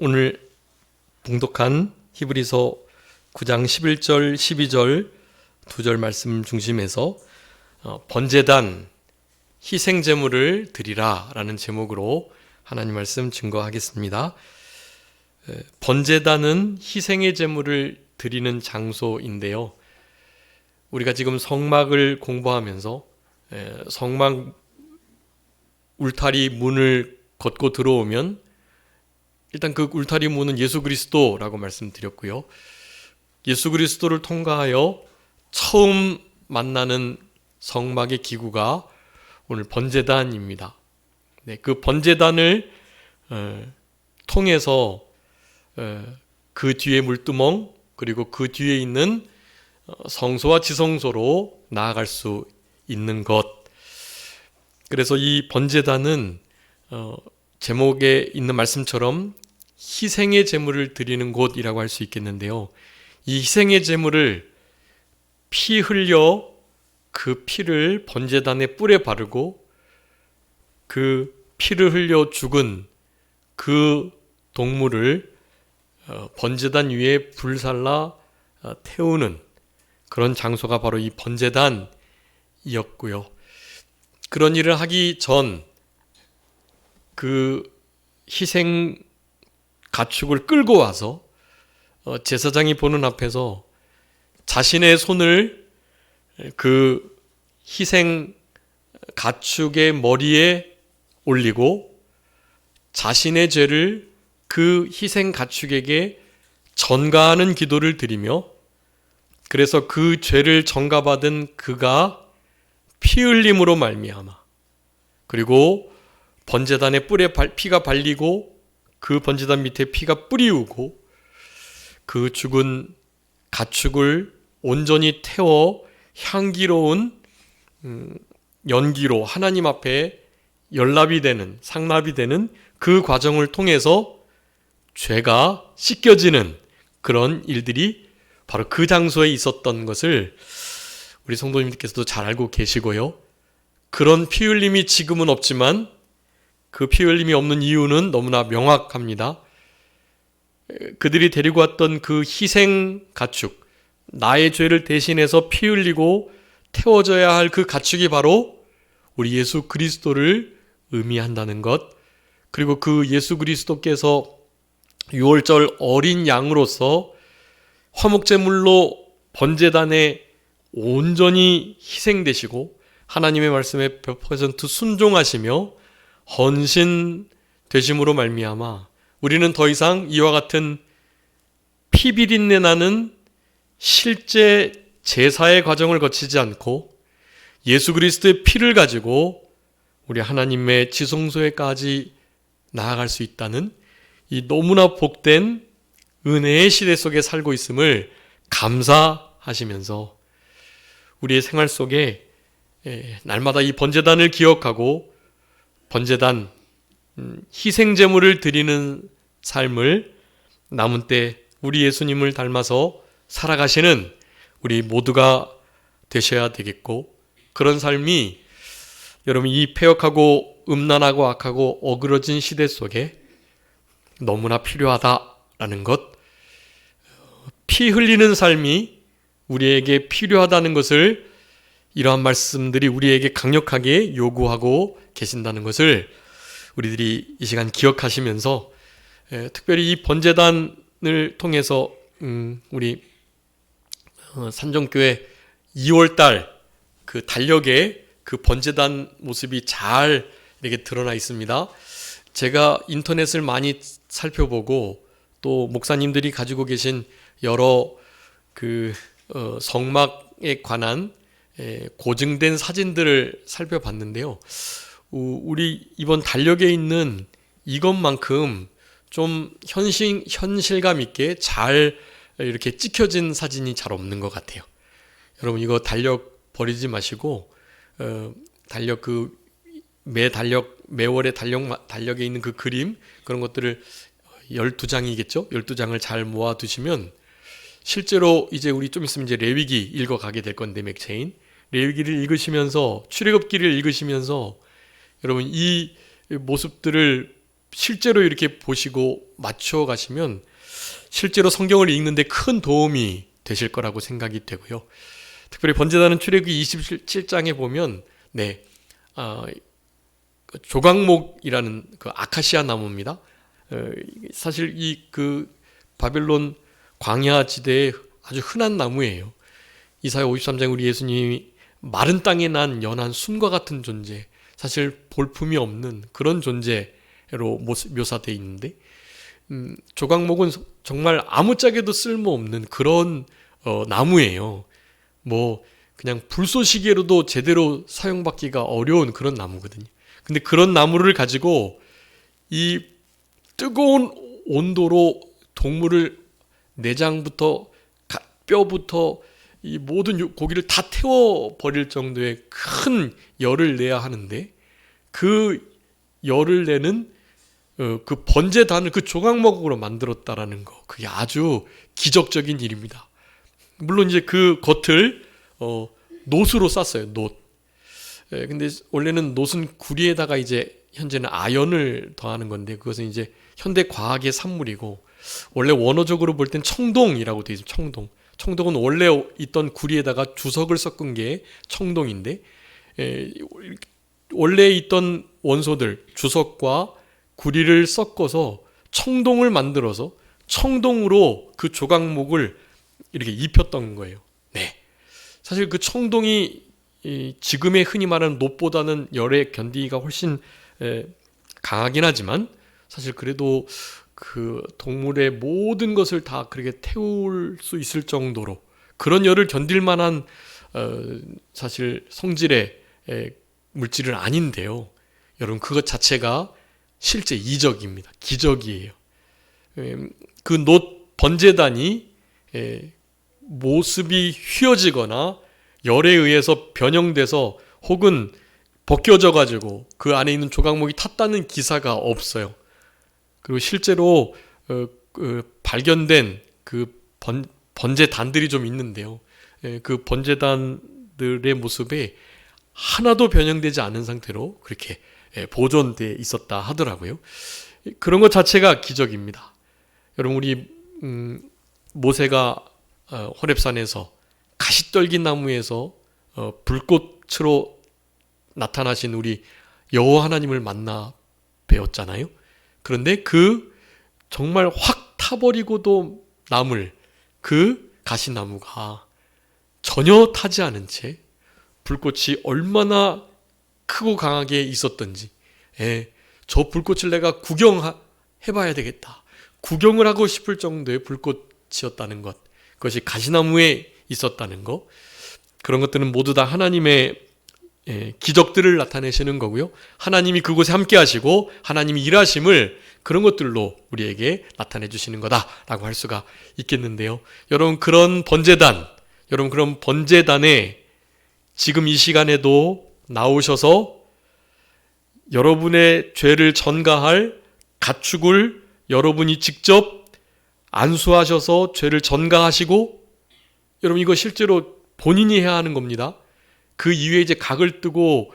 오늘 봉독한 히브리서 9장 11절 12절 두 절 말씀 중심에서 번제단 희생제물을 드리라 라는 제목으로 하나님 말씀 증거하겠습니다. 번제단은 희생의 제물을 드리는 장소인데요, 우리가 지금 성막을 공부하면서 성막 울타리 문을 걷고 들어오면 일단 그 울타리 문은 예수 그리스도라고 말씀드렸고요, 예수 그리스도를 통과하여 처음 만나는 성막의 기구가 오늘 번제단입니다. 그 번제단을 통해서 그 뒤에 물두멍, 그리고 그 뒤에 있는 성소와 지성소로 나아갈 수 있는 것. 그래서 이 번제단은 제목에 있는 말씀처럼 희생의 제물을 드리는 곳이라고 할 수 있겠는데요, 이 희생의 제물을 피 흘려 그 피를 번제단의 뿔에 바르고 그 피를 흘려 죽은 그 동물을 번제단 위에 불살라 태우는 그런 장소가 바로 이 번제단이었고요. 그런 일을 하기 전 그 희생 가축을 끌고 와서 제사장이 보는 앞에서 자신의 손을 그 희생 가축의 머리에 올리고 자신의 죄를 그 희생 가축에게 전가하는 기도를 드리며, 그래서 그 죄를 전가받은 그가 피 흘림으로 말미암아, 그리고 번제단의 뿔에 피가 발리고 그 번제단 밑에 피가 뿌리우고 그 죽은 가축을 온전히 태워 향기로운 연기로 하나님 앞에 연납이 되는, 상납이 되는 그 과정을 통해서 죄가 씻겨지는 그런 일들이 바로 그 장소에 있었던 것을 우리 성도님들께서도 잘 알고 계시고요, 그런 피 흘림이 지금은 없지만 그 피 흘림이 없는 이유는 너무나 명확합니다. 그들이 데리고 왔던 그 희생 가축, 나의 죄를 대신해서 피 흘리고 태워져야 할 그 가축이 바로 우리 예수 그리스도를 의미한다는 것, 그리고 그 예수 그리스도께서 유월절 어린 양으로서 화목제물로 번제단에 온전히 희생되시고 하나님의 말씀에 100% 순종하시며 헌신되심으로 말미암아 우리는 더 이상 이와 같은 피비린내 나는 실제 제사의 과정을 거치지 않고 예수 그리스도의 피를 가지고 우리 하나님의 지성소에까지 나아갈 수 있다는 이 너무나 복된 은혜의 시대 속에 살고 있음을 감사하시면서 우리의 생활 속에 날마다 이 번제단을 기억하고 번제단 희생제물을 드리는 삶을 남은 때 우리 예수님을 닮아서 살아가시는 우리 모두가 되셔야 되겠고, 그런 삶이 여러분 이 패역하고 음란하고 악하고 어그러진 시대 속에 너무나 필요하다라는 것, 피 흘리는 삶이 우리에게 필요하다는 것을 이러한 말씀들이 우리에게 강력하게 요구하고 계신다는 것을 우리들이 이 시간 기억하시면서 특별히 이 번제단을 통해서 우리 산정교회 2월달 그 달력에 그 번제단 모습이 잘 이렇게 드러나 있습니다. 제가 인터넷을 많이 살펴보고 또 목사님들이 가지고 계신 여러 그 성막에 관한 고증된 사진들을 살펴봤는데요, 우리 이번 달력에 있는 이것만큼 좀 현실감 있게 잘 이렇게 찍혀진 사진이 잘 없는 것 같아요. 여러분 이거 달력 버리지 마시고 달력 매월의 달력에 있는 그 그림, 그런 것들을 12장이겠죠? 12장을 잘 모아 두시면 실제로 이제 우리 좀 있으면 이제 레위기 읽어가게 될 건데, 맥체인 레위기를 읽으시면서 출애굽기를 읽으시면서 여러분 이 모습들을 실제로 이렇게 보시고 맞춰 가시면 실제로 성경을 읽는데 큰 도움이 되실 거라고 생각이 되고요. 특별히 번제단은 출애굽기 27장에 보면 조각목이라는 그 아카시아 나무입니다. 사실 이 그 바벨론 광야 지대에 아주 흔한 나무예요. 이사야 53장 우리 예수님이 마른 땅에 난 연한 순과 같은 존재, 사실 볼품이 없는 그런 존재로 묘사되어 있는데 조각목은 정말 아무짝에도 쓸모없는 그런 나무예요. 뭐 그냥 불쏘시개로도 제대로 사용받기가 어려운 그런 나무거든요. 근데 그런 나무를 가지고 이 뜨거운 온도로 동물을 내장부터 뼈부터 이 모든 고기를 다 태워버릴 정도의 큰 열을 내야 하는데 그 열을 내는 그 번제단을 그 조각목으로 만들었다라는 거, 그게 아주 기적적인 일입니다. 물론 이제 그 겉을 놋으로 쌌어요. 놋. 근데 원래는 놋은 구리에다가 이제 현재는 아연을 더하는 건데 그것은 이제 현대 과학의 산물이고 원래 원어적으로 볼 땐 청동이라고 되어 있습니다. 청동. 청동은 원래 있던 구리에다가 주석을 섞은 게 청동인데 원래 있던 원소들 주석과 구리를 섞어서 청동을 만들어서 청동으로 그 조각목을 이렇게 입혔던 거예요. 네. 사실 그 청동이 지금의 흔히 말하는 놋보다는 열에 견디기가 훨씬 강하긴 하지만 사실 그래도 그 동물의 모든 것을 다 그렇게 태울 수 있을 정도로 그런 열을 견딜 만한 사실 성질의 물질은 아닌데요. 여러분 그것 자체가 실제 이적입니다. 기적이에요. 그 놋 번제단이 모습이 휘어지거나 열에 의해서 변형돼서 혹은 벗겨져 가지고 그 안에 있는 조각목이 탔다는 기사가 없어요. 그리고 실제로 발견된 그 번제단들이 좀 있는데요. 그 번제단들의 모습에 하나도 변형되지 않은 상태로 그렇게 보존되어 있었다 하더라고요. 그런 것 자체가 기적입니다. 여러분 우리 모세가 호렙산에서 가시떨기 나무에서 불꽃으로 나타나신 우리 여호와 하나님을 만나 뵈었잖아요. 그런데 그 정말 확 타버리고도 남을 그 가시나무가 전혀 타지 않은 채 불꽃이 얼마나 크고 강하게 있었던지, 저 불꽃을 내가 구경해봐야 되겠다. 구경을 하고 싶을 정도의 불꽃이었다는 것, 그것이 가시나무에 있었다는 것, 그런 것들은 모두 다 하나님의 기적들을 나타내시는 거고요. 하나님이 그곳에 함께 하시고 하나님이 일하심을 그런 것들로 우리에게 나타내 주시는 거다라고 할 수가 있겠는데요. 여러분 그런 번제단에 지금 이 시간에도 나오셔서 여러분의 죄를 전가할 가축을 여러분이 직접 안수하셔서 죄를 전가하시고, 여러분 이거 실제로 본인이 해야 하는 겁니다. 그 이후에 이제 각을 뜨고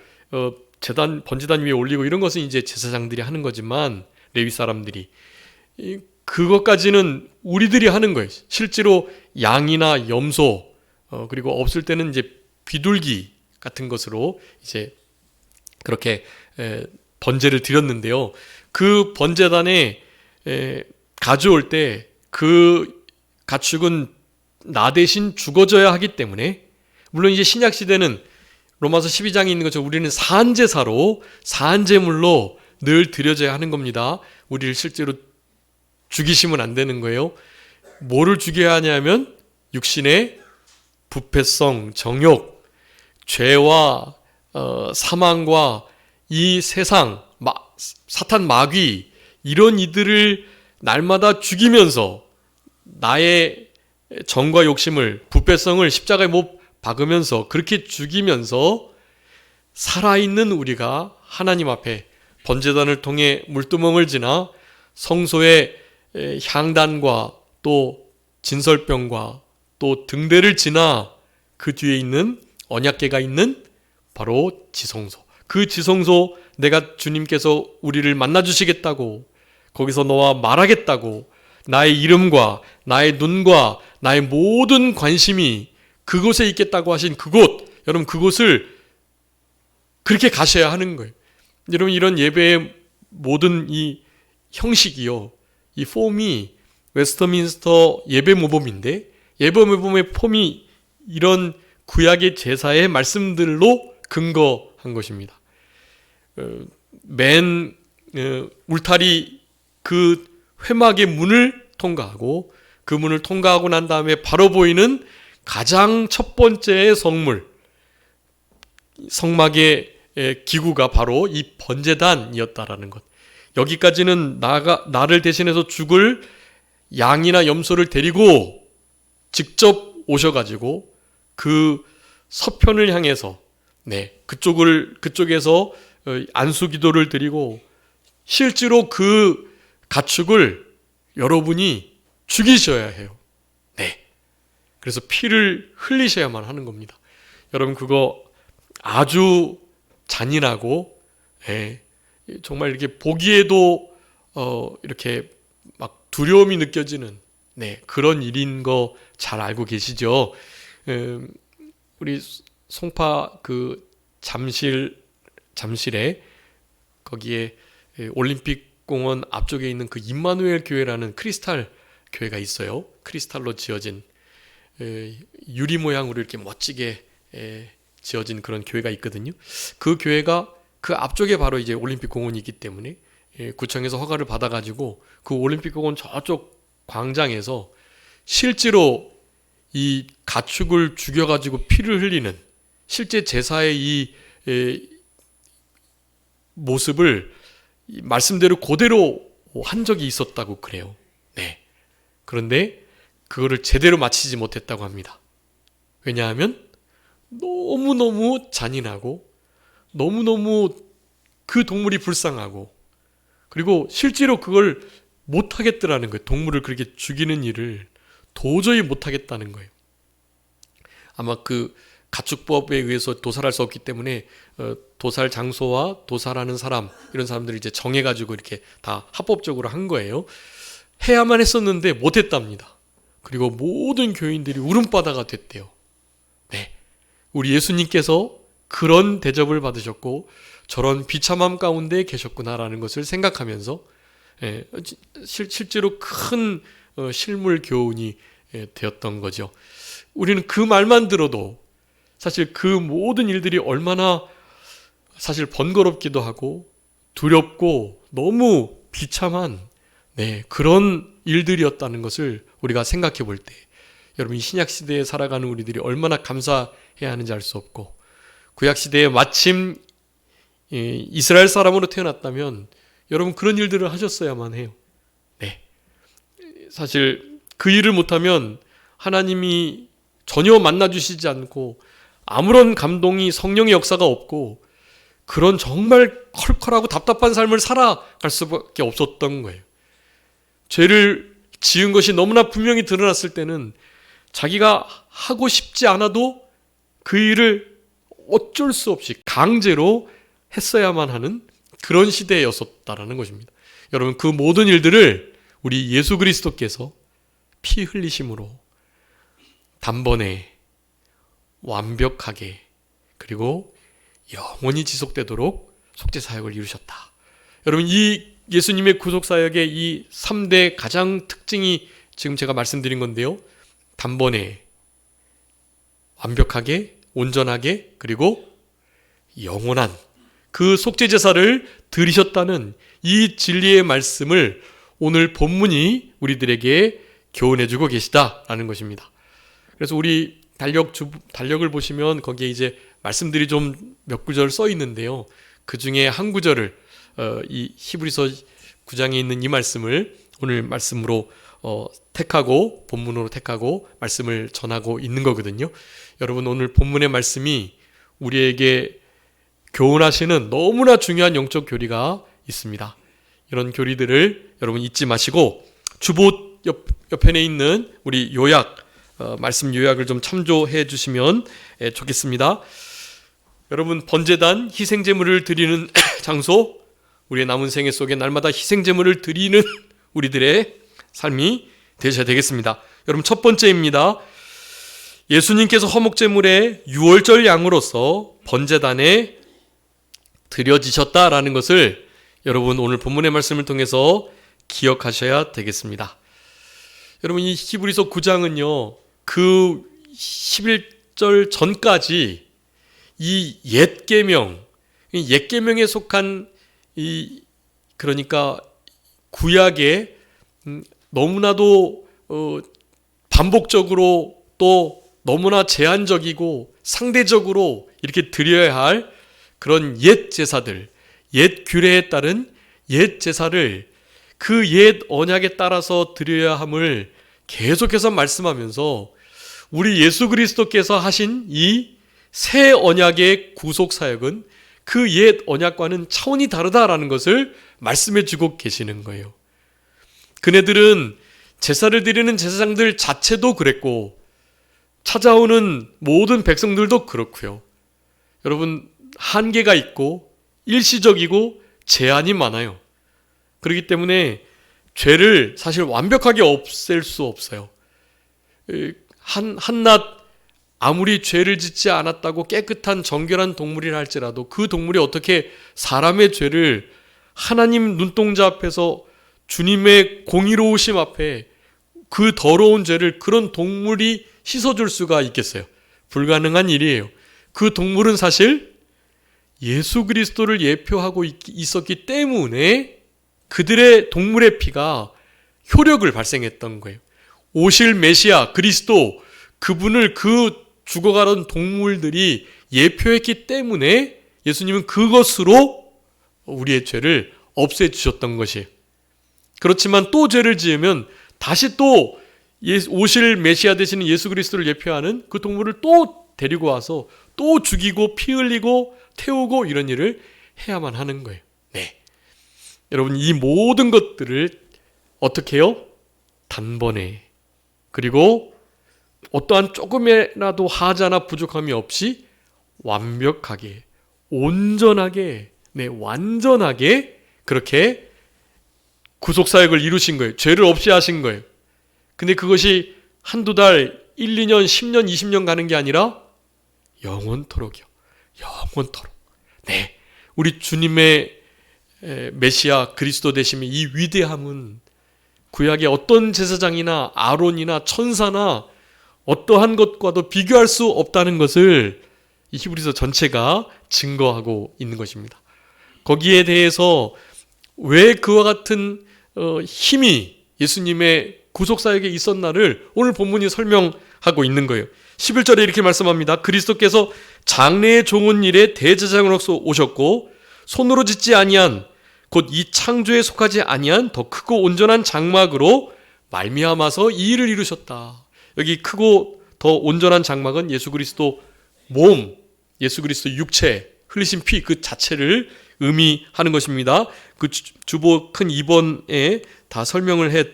번제단 위에 올리고 이런 것은 이제 제사장들이 하는 거지만 레위 사람들이 그것까지는 우리들이 하는 거예요. 실제로 양이나 염소 그리고 없을 때는 이제 비둘기 같은 것으로 이제 그렇게 번제를 드렸는데요. 그 번제단에 가져올 때 그 가축은 나 대신 죽어져야 하기 때문에, 물론 이제 신약 시대는 로마서 12장에 있는 것처럼 우리는 사한제사로 사한제물로 늘 드려져야 하는 겁니다. 우리를 실제로 죽이시면 안 되는 거예요. 뭐를 죽여야 하냐면 육신의 부패성, 정욕, 죄와 사망과 이 세상, 사탄 마귀 이런 이들을 날마다 죽이면서 나의 정과 욕심을, 부패성을 십자가에 못 박으면서 그렇게 죽이면서 살아있는 우리가 하나님 앞에 번제단을 통해 물두멍을 지나 성소의 향단과 또 진설병과 또 등대를 지나 그 뒤에 있는 언약궤가 있는 바로 지성소, 그 지성소 내가 주님께서 우리를 만나주시겠다고 거기서 너와 말하겠다고 나의 이름과 나의 눈과 나의 모든 관심이 그곳에 있겠다고 하신 그곳, 여러분 그곳을 그렇게 가셔야 하는 거예요. 여러분 이런 예배의 모든 이 형식이요, 이 폼이 웨스터민스터 예배 모범인데, 예배 모범의 폼이 이런 구약의 제사의 말씀들로 근거한 것입니다. 맨 울타리 그 회막의 문을 통과하고, 그 문을 통과하고 난 다음에 바로 보이는 가장 첫 번째의 성물, 성막의 기구가 바로 이 번제단이었다라는 것. 여기까지는 나를 대신해서 죽을 양이나 염소를 데리고 직접 오셔가지고 그 서편을 향해서 그쪽에서 안수기도를 드리고 실제로 그 가축을 여러분이 죽이셔야 해요. 그래서 피를 흘리셔야만 하는 겁니다. 여러분 그거 아주 잔인하고 정말 이렇게 보기에도 이렇게 막 두려움이 느껴지는 그런 일인 거 잘 알고 계시죠? 우리 송파 그 잠실에 거기에 올림픽 공원 앞쪽에 있는 그 임마누엘 교회라는 크리스탈 교회가 있어요. 크리스탈로 지어진 유리 모양으로 이렇게 멋지게 지어진 그런 교회가 있거든요. 그 교회가 그 앞쪽에 바로 이제 올림픽 공원이 있기 때문에 구청에서 허가를 받아가지고 그 올림픽 공원 저쪽 광장에서 실제로 이 가축을 죽여가지고 피를 흘리는 실제 제사의 이 모습을 말씀대로 그대로 한 적이 있었다고 그래요. 그런데 그거를 제대로 마치지 못했다고 합니다. 왜냐하면 너무너무 잔인하고 너무너무 그 동물이 불쌍하고, 그리고 실제로 그걸 못하겠더라는 거예요. 동물을 그렇게 죽이는 일을 도저히 못하겠다는 거예요. 아마 그 가축법에 의해서 도살할 수 없기 때문에 도살 장소와 도살하는 사람, 이런 사람들을 이제 정해가지고 이렇게 다 합법적으로 한 거예요. 해야만 했었는데 못했답니다. 그리고 모든 교인들이 울음바다가 됐대요. 우리 예수님께서 그런 대접을 받으셨고 저런 비참함 가운데 계셨구나라는 것을 생각하면서 실제로 큰 실물 교훈이 되었던 거죠. 우리는 그 말만 들어도 사실 그 모든 일들이 얼마나 사실 번거롭기도 하고 두렵고 너무 비참한 그런 일들이었다는 것을 우리가 생각해 볼 때, 여러분 이 신약 시대에 살아가는 우리들이 얼마나 감사해야 하는지 알 수 없고, 구약 시대에 마침 이스라엘 사람으로 태어났다면 여러분 그런 일들을 하셨어야만 해요. 사실 그 일을 못하면 하나님이 전혀 만나주시지 않고 아무런 감동이, 성령의 역사가 없고 그런 정말 컬컬하고 답답한 삶을 살아갈 수밖에 없었던 거예요. 죄를 지은 것이 너무나 분명히 드러났을 때는 자기가 하고 싶지 않아도 그 일을 어쩔 수 없이 강제로 했어야만 하는 그런 시대였었다라는 것입니다. 여러분 그 모든 일들을 우리 예수 그리스도께서 피 흘리심으로 단번에 완벽하게 그리고 영원히 지속되도록 속죄사역을 이루셨다. 여러분 이 예수님의 구속사역의 이 3대 가장 특징이 지금 제가 말씀드린 건데요. 단번에 완벽하게 온전하게 그리고 영원한 그 속죄제사를 드리셨다는 이 진리의 말씀을 오늘 본문이 우리들에게 교훈해주고 계시다라는 것입니다. 그래서 우리 달력을 보시면 거기에 이제 말씀들이 좀 몇 구절 써 있는데요. 그 중에 한 구절을 이 히브리서 9장에 있는 이 말씀을 오늘 말씀으로 택하고 본문으로 택하고 말씀을 전하고 있는 거거든요. 여러분 오늘 본문의 말씀이 우리에게 교훈하시는 너무나 중요한 영적 교리가 있습니다. 이런 교리들을 여러분 잊지 마시고 주보 옆편에 있는 우리 요약, 말씀 요약을 좀 참조해 주시면 좋겠습니다. 여러분 번제단 희생제물을 드리는 장소, 우리의 남은 생애 속에 날마다 희생제물을 드리는 우리들의 삶이 되셔야 되겠습니다. 여러분, 첫 번째입니다. 예수님께서 화목제물의 유월절 양으로서 번제단에 드려지셨다라는 것을 여러분 오늘 본문의 말씀을 통해서 기억하셔야 되겠습니다. 여러분, 이 히브리서 9장은요 그 11절 전까지 이 옛 계명에 속한 그러니까 구약에 너무나도 반복적으로 또 너무나 제한적이고 상대적으로 이렇게 드려야 할 그런 옛 제사들, 옛 규례에 따른 옛 제사를 그 옛 언약에 따라서 드려야 함을 계속해서 말씀하면서 우리 예수 그리스도께서 하신 이 새 언약의 구속 사역은 그 옛 언약과는 차원이 다르다라는 것을 말씀해 주고 계시는 거예요. 그네들은 제사를 드리는 제사장들 자체도 그랬고 찾아오는 모든 백성들도 그렇고요. 여러분, 한계가 있고 일시적이고 제한이 많아요. 그렇기 때문에 죄를 사실 완벽하게 없앨 수 없어요. 한낱 아무리 죄를 짓지 않았다고 깨끗한 정결한 동물이라 할지라도 그 동물이 어떻게 사람의 죄를 하나님 눈동자 앞에서 주님의 공의로우심 앞에 그 더러운 죄를 그런 동물이 씻어줄 수가 있겠어요? 불가능한 일이에요. 그 동물은 사실 예수 그리스도를 예표하고 있었기 때문에 그들의 동물의 피가 효력을 발생했던 거예요. 오실 메시아 그리스도, 그분을 그 죽어가던 동물들이 예표했기 때문에 예수님은 그것으로 우리의 죄를 없애주셨던 것이에요. 그렇지만 또 죄를 지으면 다시 또 오실 메시아 되시는 예수 그리스도를 예표하는 그 동물을 또 데리고 와서 또 죽이고 피 흘리고 태우고 이런 일을 해야만 하는 거예요. 네, 여러분, 이 모든 것들을 어떻게 해요? 단번에, 그리고 어떠한 조금이라도 하자나 부족함이 없이 완벽하게, 온전하게, 완전하게 그렇게 구속사역을 이루신 거예요. 죄를 없이 하신 거예요. 근데 그것이 한두 달, 1, 2년, 10년, 20년 가는 게 아니라 영원토록이요. 영원토록. 네, 우리 주님의 메시아 그리스도 되심의 이 위대함은 구약의 어떤 제사장이나 아론이나 천사나 어떠한 것과도 비교할 수 없다는 것을 이 히브리서 전체가 증거하고 있는 것입니다. 거기에 대해서 왜 그와 같은 힘이 예수님의 구속사역에 있었나를 오늘 본문이 설명하고 있는 거예요. 11절에 이렇게 말씀합니다. 그리스도께서 장래의 좋은 일에 대제사장으로서 오셨고 손으로 짓지 아니한 곧 이 창조에 속하지 아니한 더 크고 온전한 장막으로 말미암아서 이 일을 이루셨다. 여기 크고 더 온전한 장막은 예수 그리스도 몸, 예수 그리스도 육체, 흘리신 피 그 자체를 의미하는 것입니다. 그 주보 큰 2번에 다 설명을 해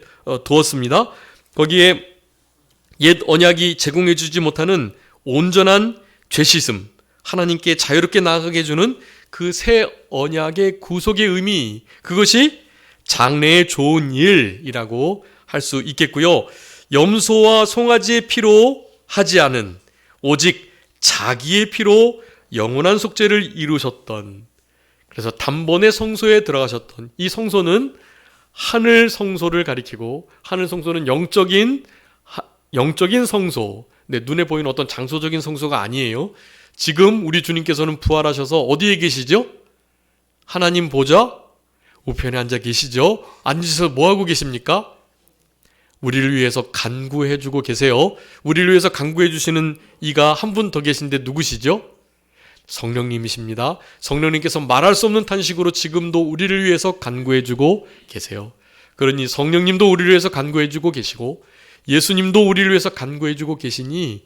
두었습니다. 거기에 옛 언약이 제공해 주지 못하는 온전한 죄 씻음, 하나님께 자유롭게 나아가게 해주는 그 새 언약의 구속의 의미, 그것이 장래의 좋은 일이라고 할 수 있겠고요. 염소와 송아지의 피로 하지 않은 오직 자기의 피로 영원한 속죄를 이루셨던, 그래서 단번에 성소에 들어가셨던 이 성소는 하늘 성소를 가리키고, 하늘 성소는 영적인 성소, 눈에 보이는 어떤 장소적인 성소가 아니에요. 지금 우리 주님께서는 부활하셔서 어디에 계시죠? 하나님 보좌 우편에 앉아 계시죠. 앉으셔서 뭐하고 계십니까? 우리를 위해서 간구해주고 계세요. 우리를 위해서 간구해주시는 이가 한 분 더 계신데 누구시죠? 성령님이십니다. 성령님께서 말할 수 없는 탄식으로 지금도 우리를 위해서 간구해주고 계세요. 그러니 성령님도 우리를 위해서 간구해주고 계시고 예수님도 우리를 위해서 간구해주고 계시니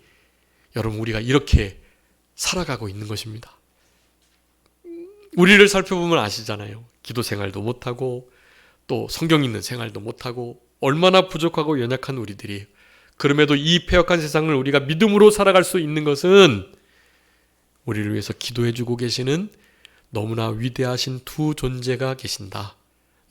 여러분, 우리가 이렇게 살아가고 있는 것입니다. 우리를 살펴보면 아시잖아요. 기도 생활도 못하고 또 성경 읽는 생활도 못하고 얼마나 부족하고 연약한 우리들이. 그럼에도 이 패역한 세상을 우리가 믿음으로 살아갈 수 있는 것은 우리를 위해서 기도해주고 계시는 너무나 위대하신 두 존재가 계신다.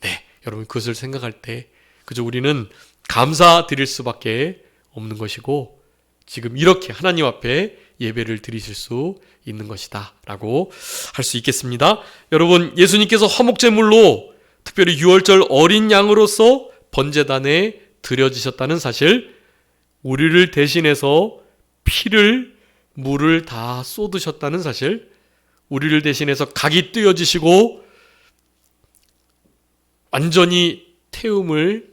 네, 여러분 그것을 생각할 때 그저 우리는 감사드릴 수밖에 없는 것이고 지금 이렇게 하나님 앞에 예배를 드리실 수 있는 것이다 라고 할 수 있겠습니다. 여러분, 예수님께서 화목제물로 특별히 유월절 어린 양으로서 번제단에 드려지셨다는 사실, 우리를 대신해서 피를 물을 다 쏟으셨다는 사실, 우리를 대신해서 각이 뜯어지시고 완전히 태움을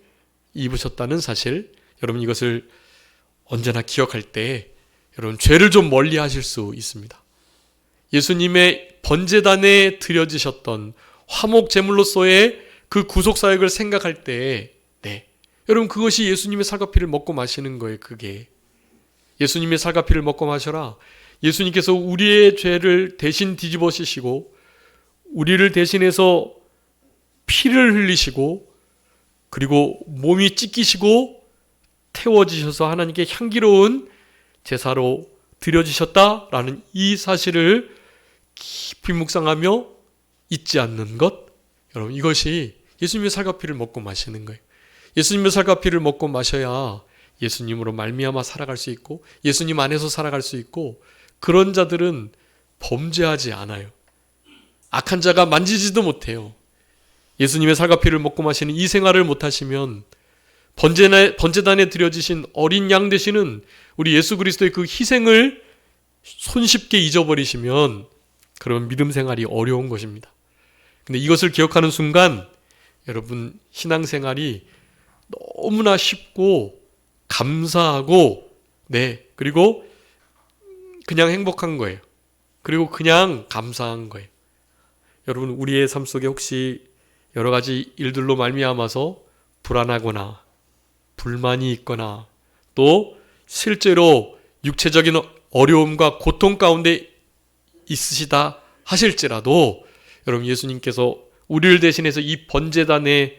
입으셨다는 사실, 여러분 이것을 언제나 기억할 때 여러분 죄를 좀 멀리 하실 수 있습니다. 예수님의 번제단에 드려지셨던 화목 제물로서의 그 구속 사역을 생각할 때, 네, 여러분 그것이 예수님의 살과 피를 먹고 마시는 거예요. 그게 예수님의 살과 피를 먹고 마셔라. 예수님께서 우리의 죄를 대신 뒤집어 씌시고 우리를 대신해서 피를 흘리시고 그리고 몸이 찢기시고 태워지셔서 하나님께 향기로운 제사로 드려지셨다라는 이 사실을 깊이 묵상하며 잊지 않는 것, 여러분 이것이 예수님의 살과 피를 먹고 마시는 거예요. 예수님의 살과 피를 먹고 마셔야 예수님으로 말미암아 살아갈 수 있고 예수님 안에서 살아갈 수 있고, 그런 자들은 범죄하지 않아요. 악한 자가 만지지도 못해요. 예수님의 살과 피를 먹고 마시는 이 생활을 못하시면 번제단에 드려지신 어린 양 되시는 우리 예수 그리스도의 그 희생을 손쉽게 잊어버리시면 그런 믿음 생활이 어려운 것입니다. 근데 이것을 기억하는 순간 여러분 신앙생활이 너무나 쉽고 감사하고, 네, 그리고 그냥 행복한 거예요. 그리고 그냥 감사한 거예요. 여러분 우리의 삶 속에 혹시 여러 가지 일들로 말미암아서 불안하거나 불만이 있거나 또 실제로 육체적인 어려움과 고통 가운데 있으시다 하실지라도 여러분 예수님께서 우리를 대신해서 이 번제단에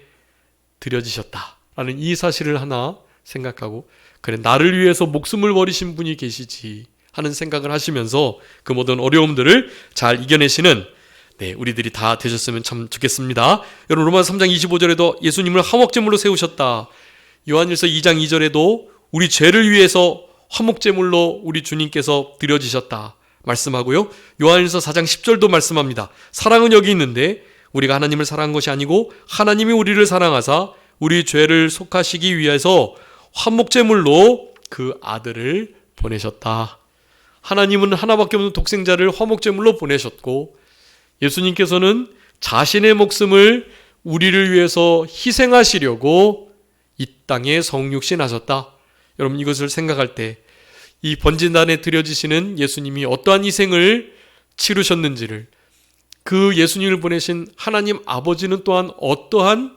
드려지셨다라는 이 사실을 하나 생각하고, 그래 나를 위해서 목숨을 버리신 분이 계시지 하는 생각을 하시면서 그 모든 어려움들을 잘 이겨내시는, 네, 우리들이 다 되셨으면 참 좋겠습니다. 여러분 로마서 3장 25절에도 예수님을 화목제물로 세우셨다. 요한일서 2장 2절에도 우리 죄를 위해서 화목제물로 우리 주님께서 드려지셨다 말씀하고요. 요한일서 4장 10절도 말씀합니다. 사랑은 여기 있는데 우리가 하나님을 사랑한 것이 아니고 하나님이 우리를 사랑하사 우리 죄를 속하시기 위해서 화목제물로 그 아들을 보내셨다. 하나님은 하나밖에 없는 독생자를 화목제물로 보내셨고 예수님께서는 자신의 목숨을 우리를 위해서 희생하시려고 이 땅에 성육신하셨다. 여러분 이것을 생각할 때 이 번제단에 드려지시는 예수님이 어떠한 희생을 치르셨는지를, 그 예수님을 보내신 하나님 아버지는 또한 어떠한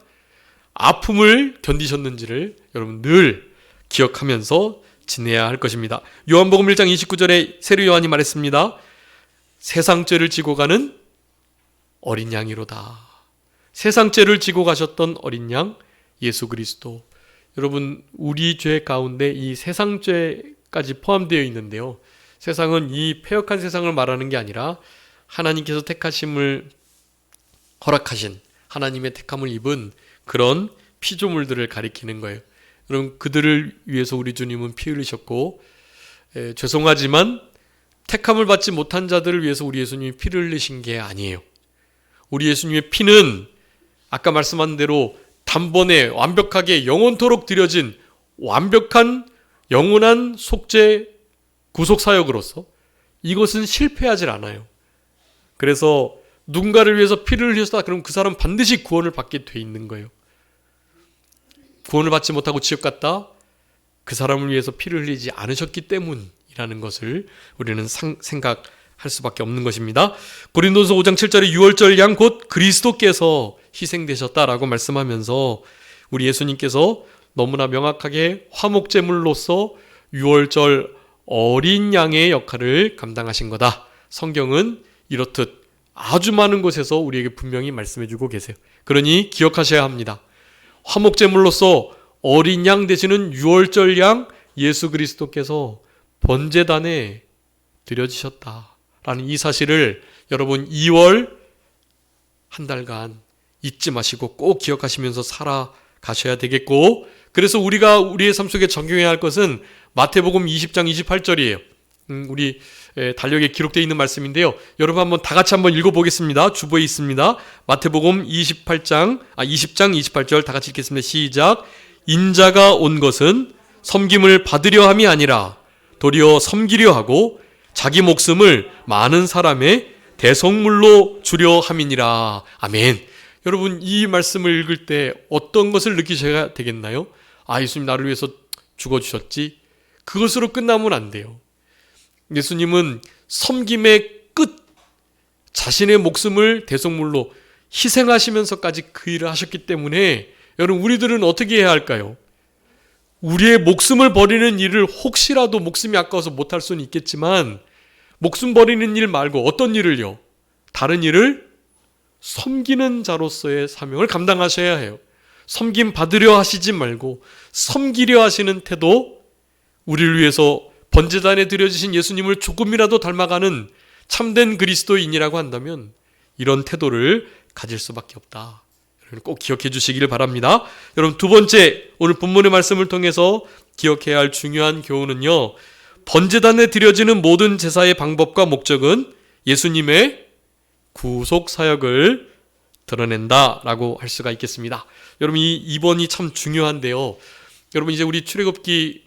아픔을 견디셨는지를 여러분 늘 기억하면서 지내야 할 것입니다. 요한복음 1장 29절에 세례 요한이 말했습니다. 세상 죄를 지고 가는 어린 양이로다. 세상 죄를 지고 가셨던 어린 양 예수 그리스도. 여러분 우리 죄 가운데 이 세상 죄까지 포함되어 있는데요. 세상은 이 패역한 세상을 말하는 게 아니라 하나님께서 택하심을 허락하신, 하나님의 택함을 입은 그런 피조물들을 가리키는 거예요. 여러분 그들을 위해서 우리 주님은 피 흘리셨고, 죄송하지만 택함을 받지 못한 자들을 위해서 우리 예수님이 피를 흘리신 게 아니에요. 우리 예수님의 피는 아까 말씀한 대로 단번에 완벽하게 영원토록 드려진 완벽한 영원한 속죄 구속사역으로서 이것은 실패하질 않아요. 그래서 누군가를 위해서 피를 흘렸다 그러면 그 사람 반드시 구원을 받게 돼 있는 거예요. 구원을 받지 못하고 지옥 갔다, 그 사람을 위해서 피를 흘리지 않으셨기 때문이라는 것을 우리는 생각할 수밖에 없는 것입니다. 고린도서 5장 7절에 유월절 양 곧 그리스도께서 희생되셨다라고 말씀하면서 우리 예수님께서 너무나 명확하게 화목제물로서 유월절 어린 양의 역할을 감당하신 거다. 성경은 이렇듯 아주 많은 곳에서 우리에게 분명히 말씀해주고 계세요. 그러니 기억하셔야 합니다. 화목제물로서 어린 양 되시는 유월절 양 예수 그리스도께서 번제단에 드려지셨다라는 이 사실을 여러분 2월 한 달간 잊지 마시고 꼭 기억하시면서 살아가셔야 되겠고, 그래서 우리가 우리의 삶 속에 적용해야 할 것은 마태복음 20장 28절이에요. 우리 달력에 기록되어 있는 말씀인데요. 여러분 다 같이 한번 읽어보겠습니다. 주보에 있습니다. 마태복음 20장 28절 다 같이 읽겠습니다. 시작. 인자가 온 것은 섬김을 받으려 함이 아니라 도리어 섬기려 하고 자기 목숨을 많은 사람의 대속물로 주려 함이니라. 아멘. 여러분, 이 말씀을 읽을 때 어떤 것을 느끼셔야 되겠나요? 예수님 나를 위해서 죽어주셨지. 그것으로 끝나면 안 돼요. 예수님은 섬김의 끝, 자신의 목숨을 대속물로 희생하시면서까지 그 일을 하셨기 때문에 여러분, 우리들은 어떻게 해야 할까요? 우리의 목숨을 버리는 일을 혹시라도 목숨이 아까워서 못할 수는 있겠지만, 목숨 버리는 일 말고 어떤 일을요? 다른 일을 섬기는 자로서의 사명을 감당하셔야 해요. 섬김 받으려 하시지 말고 섬기려 하시는 태도, 우리를 위해서 번제단에 드려지신 예수님을 조금이라도 닮아가는 참된 그리스도인이라고 한다면 이런 태도를 가질 수밖에 없다. 여러분 꼭 기억해 주시기를 바랍니다. 여러분, 두 번째, 오늘 본문의 말씀을 통해서 기억해야 할 중요한 교훈은요, 번제단에 드려지는 모든 제사의 방법과 목적은 예수님의 구속 사역을 드러낸다라고 할 수가 있겠습니다. 여러분, 이 2번이 참 중요한데요. 여러분, 이제 우리 출애굽기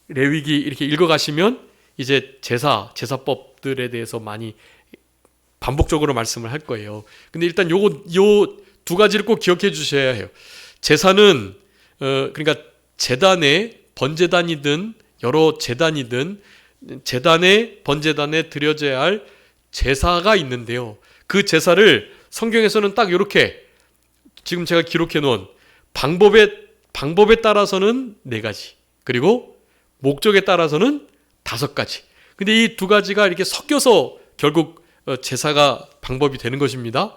레위기 이렇게 읽어가시면 이제 제사법들에 대해서 많이 반복적으로 말씀을 할 거예요. 근데 일단 요 두 가지를 꼭 기억해 주셔야 해요. 제사는 그러니까 제단에, 번제단이든 여러 제단이든 제단에, 번제단에 드려져야 할 제사가 있는데요. 그 제사를 성경에서는 딱 이렇게 지금 제가 기록해 놓은 방법에 따라서는 4가지, 그리고 목적에 따라서는 5가지. 근데 이 두 가지가 이렇게 섞여서 결국 제사가 방법이 되는 것입니다.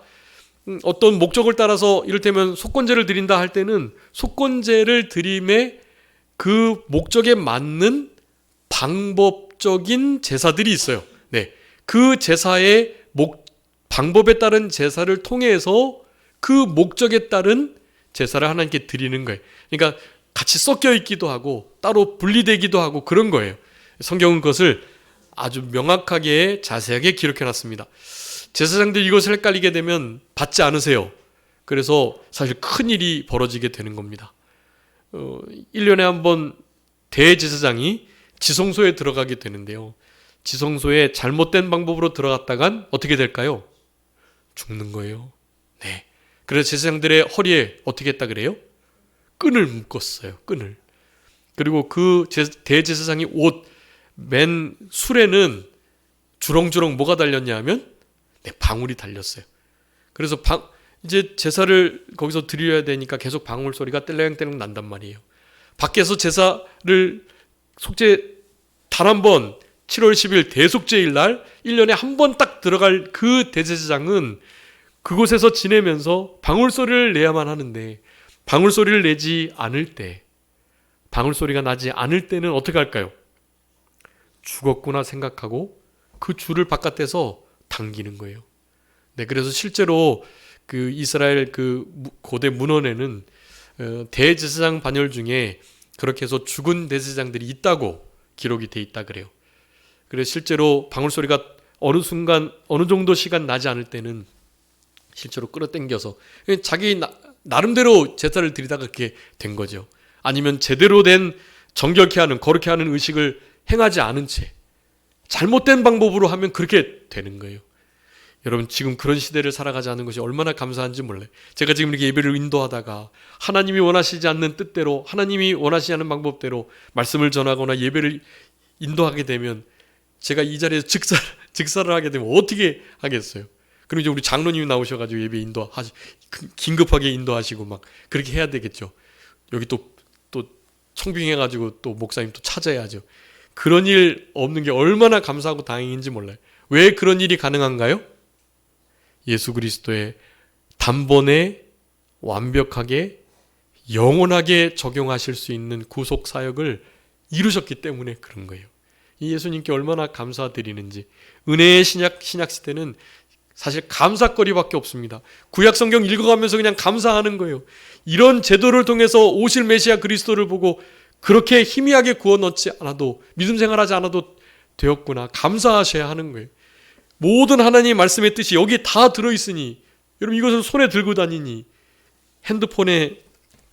어떤 목적을 따라서 이를테면 속건제를 드린다 할 때는 속건제를 드림의 그 목적에 맞는 방법적인 제사들이 있어요. 네, 그 제사의 방법에 따른 제사를 통해서 그 목적에 따른 제사를 하나님께 드리는 거예요. 그러니까 같이 섞여 있기도 하고 따로 분리되기도 하고 그런 거예요. 성경은 그것을 아주 명확하게 자세하게 기록해 놨습니다. 제사장들이 이것을 헷갈리게 되면 받지 않으세요. 그래서 사실 큰 일이 벌어지게 되는 겁니다. 1년에 한 번 대제사장이 지성소에 들어가게 되는데요. 지성소에 잘못된 방법으로 들어갔다간 어떻게 될까요? 죽는 거예요. 네. 그래서 제사장들의 허리에 어떻게 했다 그래요? 끈을 묶었어요. 끈을. 그리고 그 대제사장이 옷 맨 술에는 주렁주렁 뭐가 달렸냐 하면 방울이 달렸어요. 그래서 이제 제사를 거기서 드려야 되니까 계속 방울 소리가 떼렁떼렁 난단 말이에요. 밖에서 제사를 속죄 단 한 번 7월 10일 대속죄일 날 1년에 한 번 딱 들어갈 그 대제사장은 그곳에서 지내면서 방울 소리를 내야만 하는데, 방울 소리를 내지 않을 때, 방울 소리가 나지 않을 때는 어떻게 할까요? 죽었구나 생각하고 그 줄을 바깥에서 당기는 거예요. 네, 그래서 실제로 그 이스라엘 그 고대 문헌에는 대제사장 반열 중에 그렇게 해서 죽은 대제사장들이 있다고 기록이 돼 있다 그래요. 그래서 실제로 방울 소리가 어느 순간 어느 정도 시간 나지 않을 때는 실제로 끌어당겨서 자기 나름대로 제사를 드리다가 그렇게 된 거죠. 아니면 제대로 된 정결케 하는, 거룩케 하는 의식을 행하지 않은 채 잘못된 방법으로 하면 그렇게 되는 거예요. 여러분, 지금 그런 시대를 살아가지 않는 것이 얼마나 감사한지 몰라요. 제가 지금 이렇게 예배를 인도하다가 하나님이 원하시지 않는 뜻대로, 하나님이 원하시지 않는 방법대로 말씀을 전하거나 예배를 인도하게 되면 제가 이 자리에서 직사를 하게 되면 어떻게 하겠어요? 그럼 이제 우리 장로님이 나오셔가지고 예배 긴급하게 인도하시고 막 그렇게 해야 되겠죠. 여기 또 청빙해가지고 또 목사님 또 찾아야죠. 그런 일 없는 게 얼마나 감사하고 다행인지 몰라요. 왜 그런 일이 가능한가요? 예수 그리스도의 단번에 완벽하게 영원하게 적용하실 수 있는 구속 사역을 이루셨기 때문에 그런 거예요. 이 예수님께 얼마나 감사드리는지. 은혜의 신약 시대는 사실 감사거리밖에 없습니다. 구약 성경 읽어가면서 그냥 감사하는 거예요. 이런 제도를 통해서 오실 메시아 그리스도를 보고 그렇게 희미하게 구워 넣지 않아도, 믿음 생활하지 않아도 되었구나, 감사하셔야 하는 거예요. 모든 하나님의 말씀의 뜻이 여기에 다 들어있으니, 여러분 이것을 손에 들고 다니니, 핸드폰에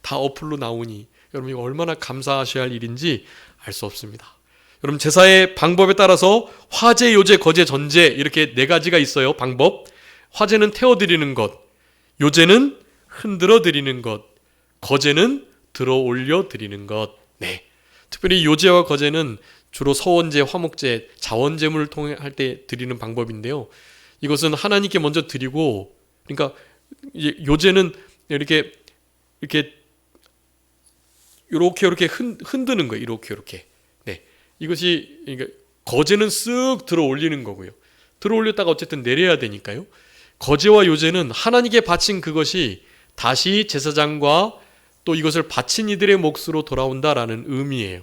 다 어플로 나오니, 여러분 이거 얼마나 감사하셔야 할 일인지 알 수 없습니다. 여러분 제사의 방법에 따라서 화제, 요제, 거제, 전제 이렇게 네 가지가 있어요. 방법. 화제는 태워드리는 것, 요제는 흔들어 드리는 것, 거제는 들어 올려 드리는 것. 네. 특별히 요제와 거제는 주로 서원제, 화목제, 자원제물을 통해 할 때 드리는 방법인데요. 이것은 하나님께 먼저 드리고, 그러니까 이제 요제는 이렇게 흔드는 거예요. 이렇게. 네. 이것이, 그러니까 거제는 쓱 들어 올리는 거고요. 들어 올렸다가 어쨌든 내려야 되니까요. 거제와 요제는 하나님께 바친 그것이 다시 제사장과 또 이것을 바친 이들의 몫으로 돌아온다라는 의미예요.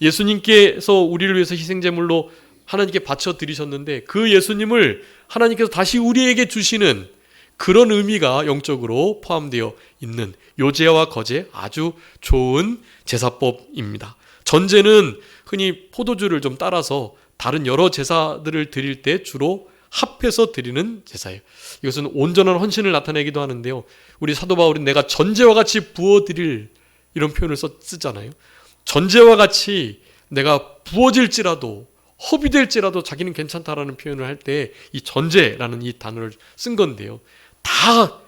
예수님께서 우리를 위해서 희생제물로 하나님께 바쳐 드리셨는데, 그 예수님을 하나님께서 다시 우리에게 주시는 그런 의미가 영적으로 포함되어 있는 요제와 거제, 아주 좋은 제사법입니다. 전제는 흔히 포도주를 좀 따라서 다른 여러 제사들을 드릴 때 주로 합해서 드리는 제사예요. 이것은 온전한 헌신을 나타내기도 하는데요. 우리 사도 바울은 내가 전제와 같이 부어드릴, 이런 표현을 쓰잖아요. 전제와 같이 내가 부어질지라도, 허비될지라도 자기는 괜찮다라는 표현을 할 때 이 전제라는 이 단어를 쓴 건데요. 다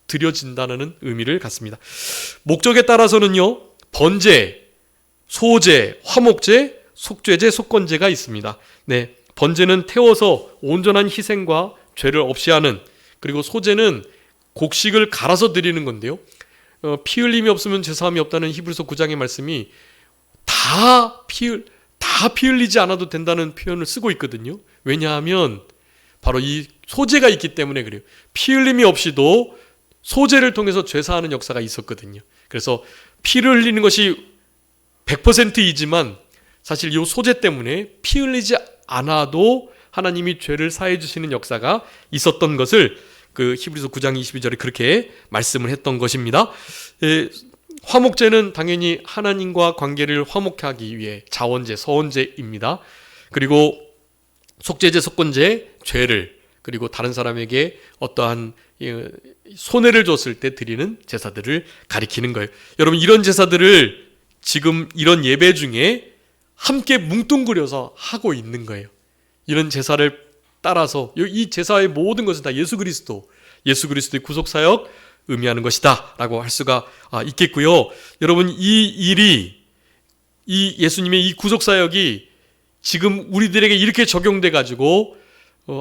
드려진다는 의미를 갖습니다. 목적에 따라서는요, 번제, 소제, 화목제, 속죄제, 속건제가 있습니다. 네, 번제는 태워서 온전한 희생과 죄를 없이 하는, 그리고 소제는 곡식을 갈아서 드리는 건데요. 피 흘림이 없으면 제사함이 없다는 히브리서 9장의 말씀이 다 피 흘리지 않아도 된다는 표현을 쓰고 있거든요. 왜냐하면 바로 이 소제가 있기 때문에 그래요. 피 흘림이 없이도 소제를 통해서 죄사하는 역사가 있었거든요. 그래서 피를 흘리는 것이 100%이지만 사실 이 소제 때문에 피 흘리지 않아도 하나님이 죄를 사해 주시는 역사가 있었던 것을 그 히브리서 9장 22절에 그렇게 말씀을 했던 것입니다. 화목제는 당연히 하나님과 관계를 화목하게 하기 위해 자원제, 서원제입니다. 그리고 속죄제, 속건제, 죄를, 그리고 다른 사람에게 어떠한 손해를 줬을 때 드리는 제사들을 가리키는 거예요. 여러분 이런 제사들을 지금 이런 예배 중에 함께 뭉뚱그려서 하고 있는 거예요. 이런 제사를 따라서 이 제사의 모든 것은 다 예수 그리스도의 구속사역 의미하는 것이다 라고 할 수가 있겠고요. 여러분 이 일이, 이 예수님의 이 구속사역이 지금 우리들에게 이렇게 적용돼 가지고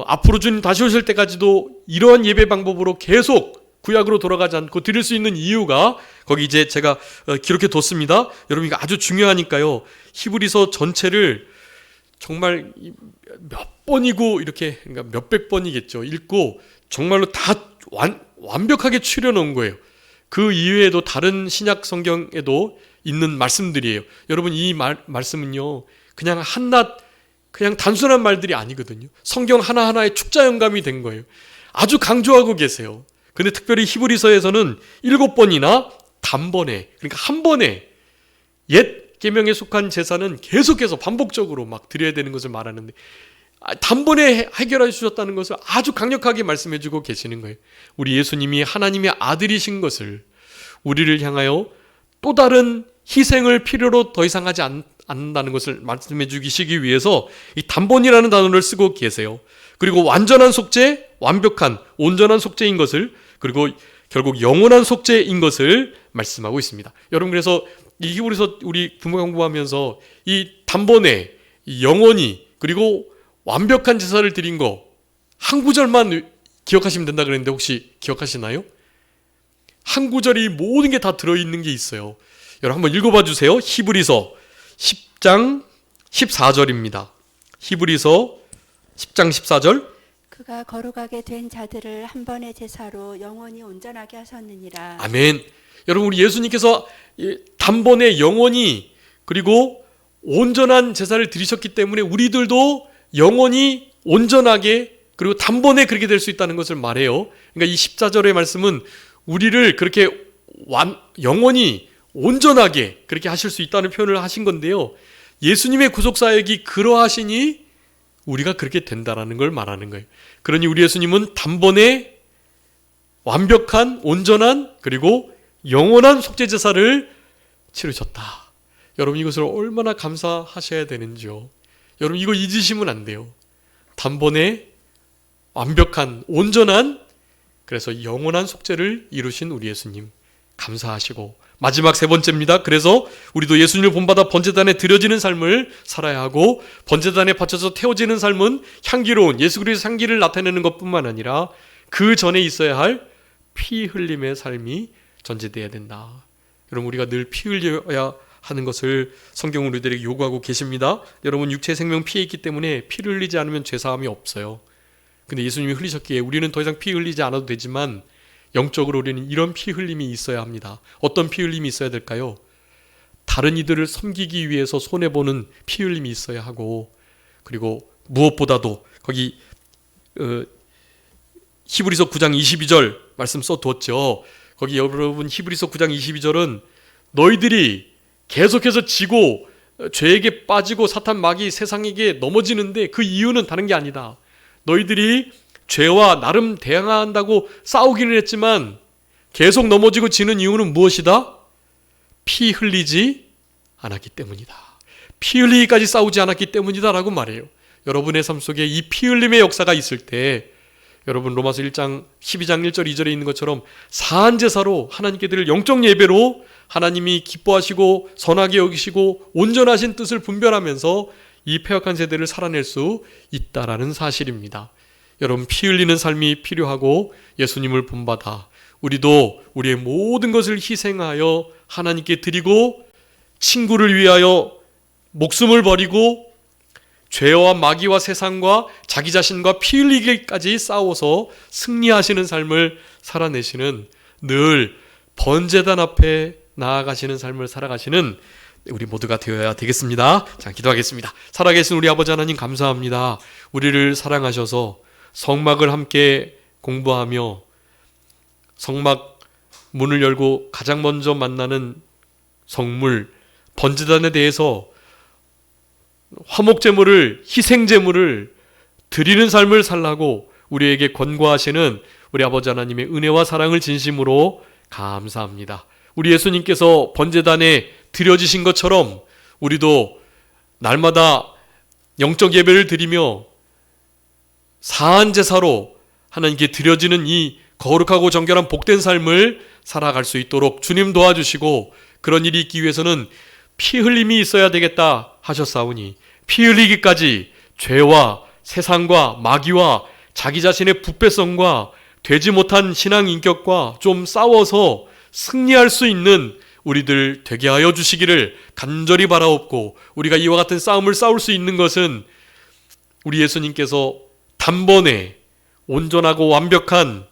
앞으로 주님 다시 오실 때까지도 이러한 예배 방법으로 계속 구약으로 돌아가지 않고 드릴 수 있는 이유가 거기 이제 제가 기록해 뒀습니다. 여러분 이거 아주 중요하니까요. 히브리서 전체를 정말 몇 번이고 이렇게, 그러니까 몇백 번이겠죠, 읽고 정말로 다 완벽하게 추려놓은 거예요. 그 이외에도 다른 신약 성경에도 있는 말씀들이에요. 여러분 이 말씀은요, 그냥 그냥 단순한 말들이 아니거든요. 성경 하나하나에 축자 영감이 된 거예요. 아주 강조하고 계세요. 근데 특별히 히브리서에서는 7번이나 단번에, 그러니까 한 번에 옛 계명에 속한 제사는 계속해서 반복적으로 막 드려야 되는 것을 말하는데, 단번에 해결해 주셨다는 것을 아주 강력하게 말씀해 주고 계시는 거예요. 우리 예수님이 하나님의 아들이신 것을 우리를 향하여 또 다른 희생을 필요로 더 이상 하지 않는다는 것을 말씀해 주시기 위해서 이 단번이라는 단어를 쓰고 계세요. 그리고 완전한 속죄, 완벽한 온전한 속죄인 것을, 그리고 결국 영원한 속죄인 것을 말씀하고 있습니다. 여러분 그래서 이 히브리서 우리 부모 공부하면서 이 단번에 영원히 그리고 완벽한 제사를 드린 거 한 구절만 기억하시면 된다 그랬는데 혹시 기억하시나요? 한 구절이 모든 게 다 들어있는 게 있어요. 여러분 한번 읽어봐 주세요. 히브리서 10장 14절입니다. 히브리서 10장 14절. 그가 거룩하게 된 자들을 한 번의 제사로 영원히 온전하게 하셨느니라. 아멘. 여러분 우리 예수님께서 단번에 영원히 그리고 온전한 제사를 드리셨기 때문에 우리들도 영원히 온전하게 그리고 단번에 그렇게 될 수 있다는 것을 말해요. 그러니까 이 14절의 말씀은 우리를 그렇게 영원히 온전하게 그렇게 하실 수 있다는 표현을 하신 건데요. 예수님의 구속사역이 그러하시니 우리가 그렇게 된다라는 걸 말하는 거예요. 그러니 우리 예수님은 단번에 완벽한, 온전한, 그리고 영원한 속죄제사를 치르셨다. 여러분 이것을 얼마나 감사하셔야 되는지요. 여러분 이거 잊으시면 안 돼요. 단번에 완벽한, 온전한, 그래서 영원한 속죄를 이루신 우리 예수님 감사하시고, 마지막 세 번째입니다. 그래서 우리도 예수님을 본받아 번제단에 드려지는 삶을 살아야 하고, 번제단에 바쳐서 태워지는 삶은 향기로운 예수 그리스도의 향기를 나타내는 것뿐만 아니라 그 전에 있어야 할 피 흘림의 삶이 전제되어야 된다. 여러분 우리가 늘 피 흘려야 하는 것을 성경은 우리들에게 요구하고 계십니다. 여러분 육체 생명 피에 있기 때문에 피를 흘리지 않으면 죄사함이 없어요. 근데 예수님이 흘리셨기에 우리는 더 이상 피 흘리지 않아도 되지만 영적으로 우리는 이런 피 흘림이 있어야 합니다. 어떤 피 흘림이 있어야 될까요? 다른 이들을 섬기기 위해서 손해보는 피 흘림이 있어야 하고, 그리고 무엇보다도 거기 히브리서 9장 22절 말씀 써두었죠. 거기 여러분 히브리서 9장 22절은 너희들이 계속해서 지고 죄에게 빠지고 사탄 마귀 세상에게 넘어지는데 그 이유는 다른 게 아니다. 너희들이 죄와 나름 대항한다고 싸우기는 했지만 계속 넘어지고 지는 이유는 무엇이다? 피 흘리지 않았기 때문이다. 피 흘리기까지 싸우지 않았기 때문이다 라고 말해요. 여러분의 삶 속에 이 피 흘림의 역사가 있을 때 여러분 로마서 1장 12장 1절 2절에 있는 것처럼 사한 제사로 하나님께 드릴 영적 예배로 하나님이 기뻐하시고 선하게 여기시고 온전하신 뜻을 분별하면서 이 패역한 세대를 살아낼 수 있다라는 사실입니다. 여러분 피 흘리는 삶이 필요하고 예수님을 본받아 우리도 우리의 모든 것을 희생하여 하나님께 드리고 친구를 위하여 목숨을 버리고 죄와 마귀와 세상과 자기 자신과 피 흘리기까지 싸워서 승리하시는 삶을 살아내시는, 늘 번제단 앞에 나아가시는 삶을 살아가시는 우리 모두가 되어야 되겠습니다. 자, 기도하겠습니다. 살아계신 우리 아버지 하나님 감사합니다. 우리를 사랑하셔서 성막을 함께 공부하며 성막 문을 열고 가장 먼저 만나는 성물 번제단에 대해서 화목제물을, 희생제물을 드리는 삶을 살라고 우리에게 권고하시는 우리 아버지 하나님의 은혜와 사랑을 진심으로 감사합니다. 우리 예수님께서 번제단에 드려지신 것처럼 우리도 날마다 영적 예배를 드리며 사한 제사로 하나님께 드려지는 이 거룩하고 정결한 복된 삶을 살아갈 수 있도록 주님 도와주시고, 그런 일이 있기 위해서는 피 흘림이 있어야 되겠다 하셨사오니 피 흘리기까지 죄와 세상과 마귀와 자기 자신의 부패성과 되지 못한 신앙 인격과 좀 싸워서 승리할 수 있는 우리들 되게 하여 주시기를 간절히 바라옵고, 우리가 이와 같은 싸움을 싸울 수 있는 것은 우리 예수님께서 단번에 온전하고 완벽한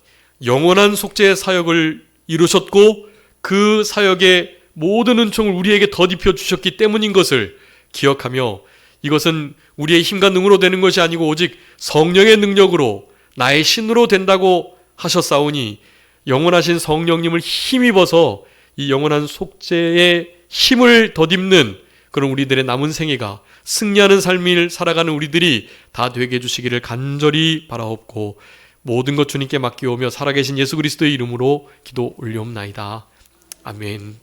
영원한 속죄의 사역을 이루셨고 그 사역의 모든 은총을 우리에게 덧입혀 주셨기 때문인 것을 기억하며, 이것은 우리의 힘과 능으로 되는 것이 아니고 오직 성령의 능력으로 나의 신으로 된다고 하셨사오니 영원하신 성령님을 힘입어서 이 영원한 속죄의 힘을 덧입는 그런 우리들의 남은 생애가 승리하는 삶을 살아가는 우리들이 다 되게 해주시기를 간절히 바라옵고, 모든 것 주님께 맡기오며 살아계신 예수 그리스도의 이름으로 기도 올리옵나이다. 아멘.